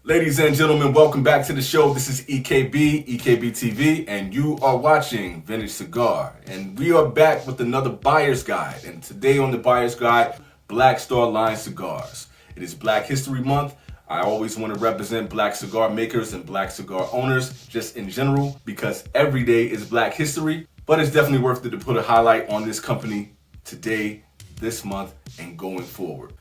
Ladies and gentlemen, welcome back to the show. This is EKB, EKB TV, and you are watching Vintage Cigar. And we are back with another buyer's guide. And today on the buyer's guide, Black Star line cigars. It is Black History Month. I always want to represent black cigar makers and black cigar owners just in general because every day is Black History. But it's definitely worth it to put a highlight on this company today, this month, and going forward.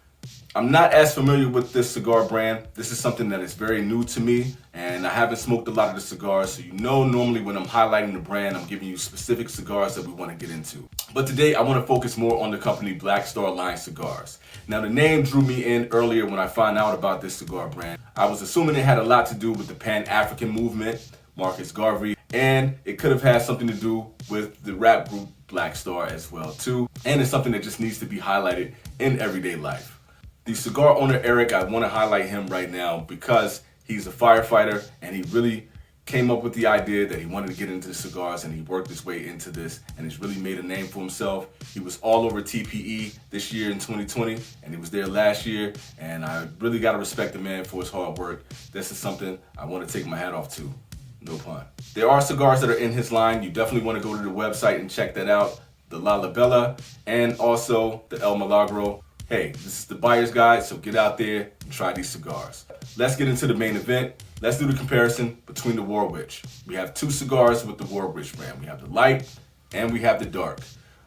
I'm not as familiar with this cigar brand. This is something that is very new to me, and I haven't smoked a lot of the cigars, so normally when I'm highlighting the brand, I'm giving you specific cigars that we want to get into. But today, I want to focus more on the company Black Star line cigars. Now, the name drew me in earlier when I found out about this cigar brand. I was assuming it had a lot to do with the Pan-African movement, Marcus Garvey, and it could have had something to do with the rap group Black Star as well, too. And it's something that just needs to be highlighted in everyday life. The cigar owner, ARIC, I want to highlight him right now because he's a firefighter and he really came up with the idea that he wanted to get into cigars, and he worked his way into this and he's really made a name for himself. He was all over TPE this year in 2020 and he was there last year, and I really got to respect the man for his hard work. This is something I want to take my hat off to. No pun. There are cigars that are in his line. You definitely want to go to the website and check that out. The La Labella and also the El Milagro. Hey, this is the buyer's guide, so get out there and try these cigars. Let's get into the main event. Let's do the comparison between the Warwich. We have two cigars with the Warwich brand. We have the light and we have the dark.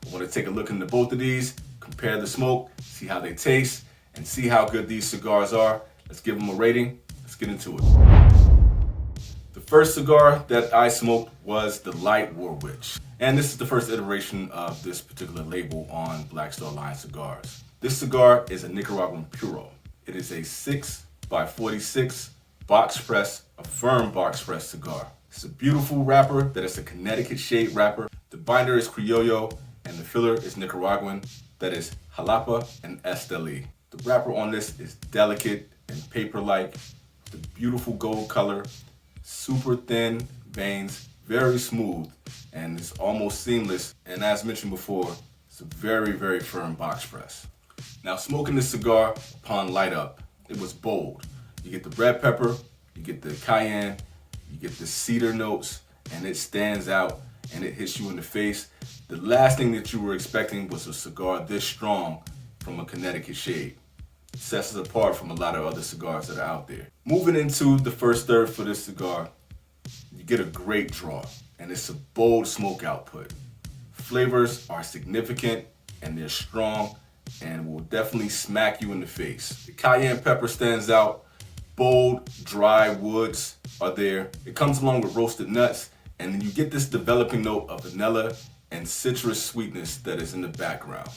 I want to take a look into both of these, compare the smoke, see how they taste, and see how good these cigars are. Let's give them a rating. Let's get into it. The first cigar that I smoked was the light Warwich. And this is the first iteration of this particular label on Black Star line cigars. This cigar is a Nicaraguan Puro. It is a 6x46 box press, a firm box press cigar. It's a beautiful wrapper that is a Connecticut shade wrapper. The binder is Criollo and the filler is Nicaraguan, that is Jalapa and Esteli. The wrapper on this is delicate and paper-like, the beautiful gold color, super thin veins, very smooth, and it's almost seamless. And as mentioned before, it's a very, very firm box press. Now, smoking this cigar upon light up, it was bold. You get the red pepper, you get the cayenne, you get the cedar notes, and it stands out and it hits you in the face. The last thing that you were expecting was a cigar this strong from a Connecticut shade. It sets it apart from a lot of other cigars that are out there. Moving into the first third for this cigar, you get a great draw, and it's a bold smoke output. Flavors are significant and they're strong and will definitely smack you in the face. The cayenne pepper stands out. Bold, dry woods are there. It comes along with roasted nuts, and then you get this developing note of vanilla and citrus sweetness that is in the background.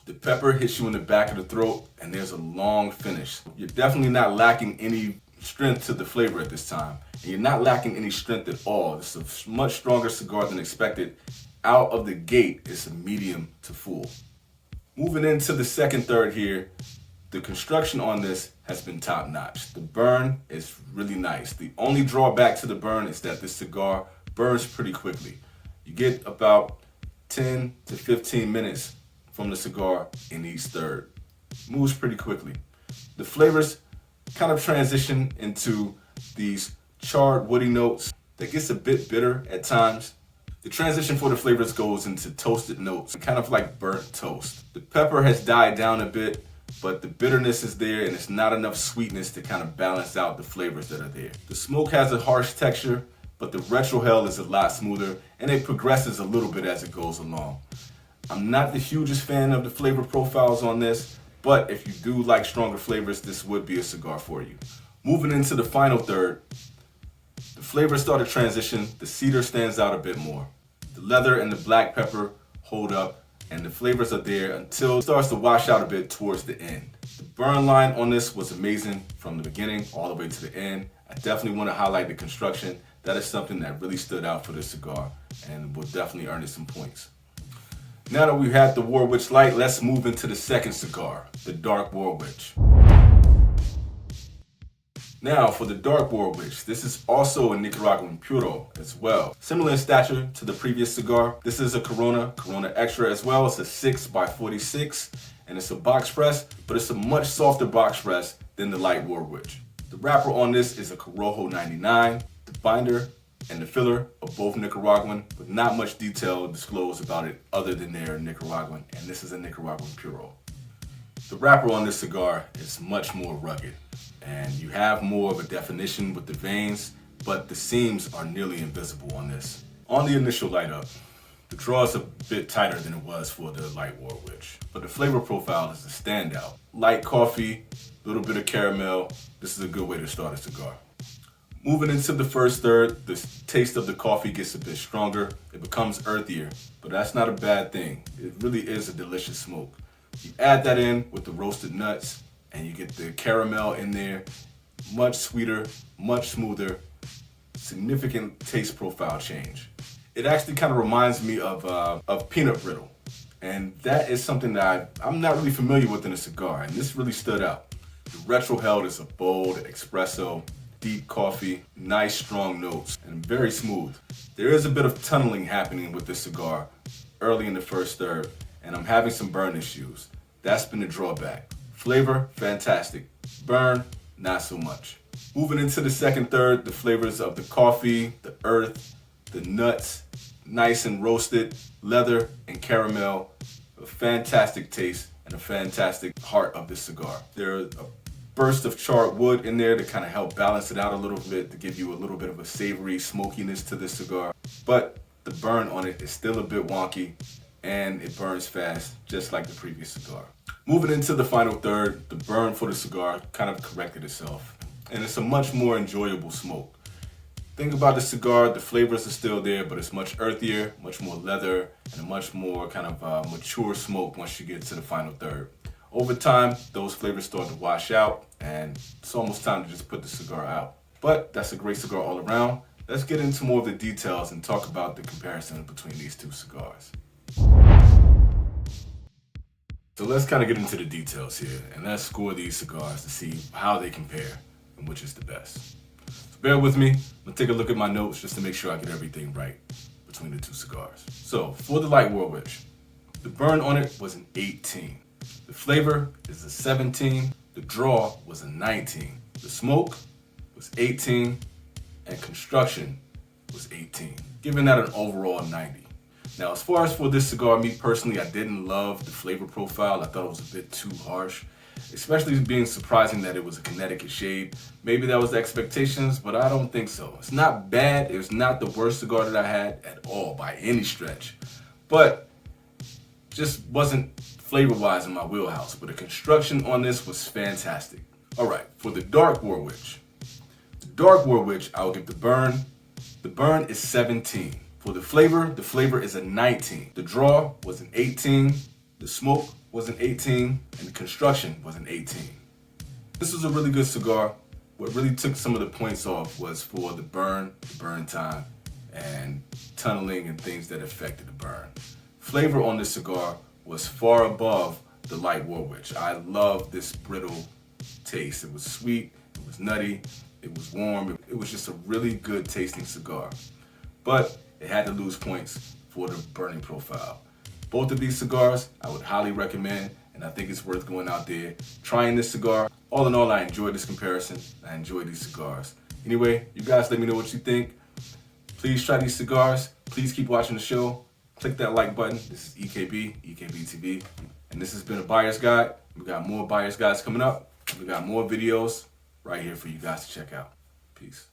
The pepper hits you in the back of the throat, and there's a long finish. You're definitely not lacking any strength to the flavor at this time, and you're not lacking any strength at all. It's a much stronger cigar than expected. Out of the gate, it's a medium to full. Moving into the second third here, the construction on this has been top notch. The burn is really nice. The only drawback to the burn is that this cigar burns pretty quickly. You get about 10 to 15 minutes from the cigar in each third. Moves pretty quickly. The flavors kind of transition into these charred woody notes that gets a bit bitter at times. The transition for the flavors goes into toasted notes, kind of like burnt toast. The pepper has died down a bit, but the bitterness is there and it's not enough sweetness to kind of balance out the flavors that are there. The smoke has a harsh texture, but the retrohale is a lot smoother and it progresses a little bit as it goes along. I'm not the hugest fan of the flavor profiles on this, but if you do like stronger flavors, this would be a cigar for you. Moving into the final third, the flavors start to transition. The cedar stands out a bit more. The leather and the black pepper hold up, and the flavors are there until it starts to wash out a bit towards the end. The burn line on this was amazing from the beginning all the way to the end. I definitely want to highlight the construction. That is something that really stood out for this cigar and will definitely earn it some points. Now that we've had the Warwich Light, let's move into the second cigar, the Dark Warwich. Now for the Dark Warwich, this is also a Nicaraguan Puro as well. Similar in stature to the previous cigar, this is a Corona Extra as well. It's a 6x46 and it's a box press, but it's a much softer box press than the light Warwich. The wrapper on this is a Corojo 99. The binder and the filler are both Nicaraguan, but not much detail disclosed about it other than they're Nicaraguan, and this is a Nicaraguan Puro. The wrapper on this cigar is much more rugged, and you have more of a definition with the veins, but the seams are nearly invisible on this. On the initial light up, the draw is a bit tighter than it was for the light Warwich, but the flavor profile is a standout. Light coffee, a little bit of caramel. This is a good way to start a cigar. Moving into the first third, the taste of the coffee gets a bit stronger. It becomes earthier, but that's not a bad thing. It really is a delicious smoke. You add that in with the roasted nuts, and you get the caramel in there. Much sweeter, much smoother, significant taste profile change. It actually kind of reminds me of peanut brittle, and that is something that I'm not really familiar with in a cigar, and this really stood out. The retroheld is a bold espresso, deep coffee, nice strong notes, and very smooth. There is a bit of tunneling happening with this cigar early in the first third, and I'm having some burn issues. That's been the drawback. Flavor, fantastic. Burn, not so much. Moving into the second third, the flavors of the coffee, the earth, the nuts, nice and roasted, leather and caramel, a fantastic taste and a fantastic heart of this cigar. There's a burst of charred wood in there to kind of help balance it out a little bit, to give you a little bit of a savory smokiness to this cigar. But the burn on it is still a bit wonky, and it burns fast, just like the previous cigar. Moving into the final third, the burn for the cigar kind of corrected itself, and it's a much more enjoyable smoke. Think about the cigar, the flavors are still there, but it's much earthier, much more leather, and a much more kind of mature smoke once you get to the final third. Over time, those flavors start to wash out, and it's almost time to just put the cigar out. But that's a great cigar all around. Let's get into more of the details and talk about the comparison between these two cigars. So let's kind of get into the details here, and let's score these cigars to see how they compare and which is the best. So bear with me, I'm gonna take a look at my notes just to make sure I get everything right between the two cigars. So for the light Warwich, the burn on it was an 18. The flavor is a 17. The draw was a 19. The smoke was 18, and construction was 18, giving that an overall 90. Now, as far as for this cigar, me personally, I didn't love the flavor profile. I thought it was a bit too harsh, especially being surprising that it was a Connecticut shade. Maybe that was the expectations, but I don't think so. It's not bad. It's not the worst cigar that I had at all by any stretch, but just wasn't flavor-wise in my wheelhouse. But the construction on this was fantastic. All right, for the dark Warwich. The dark Warwich, I will give the burn. The burn is 17. For the flavor is a 19. The draw was an 18. The smoke was an 18. And the construction was an 18. This was a really good cigar. What really took some of the points off was for the burn time, and tunneling and things that affected the burn. Flavor on this cigar was far above the light Warwich. I love this brittle taste. It was sweet, it was nutty, it was warm. It was just a really good tasting cigar. But it had to lose points for the burning profile. Both of these cigars, I would highly recommend, and I think it's worth going out there, trying this cigar. All in all, I enjoyed this comparison. I enjoy these cigars. Anyway, you guys let me know what you think. Please try these cigars. Please keep watching the show. Click that like button. This is EKB TV, and this has been a Buyer's Guide. We got more Buyer's Guides coming up. We got more videos right here for you guys to check out. Peace.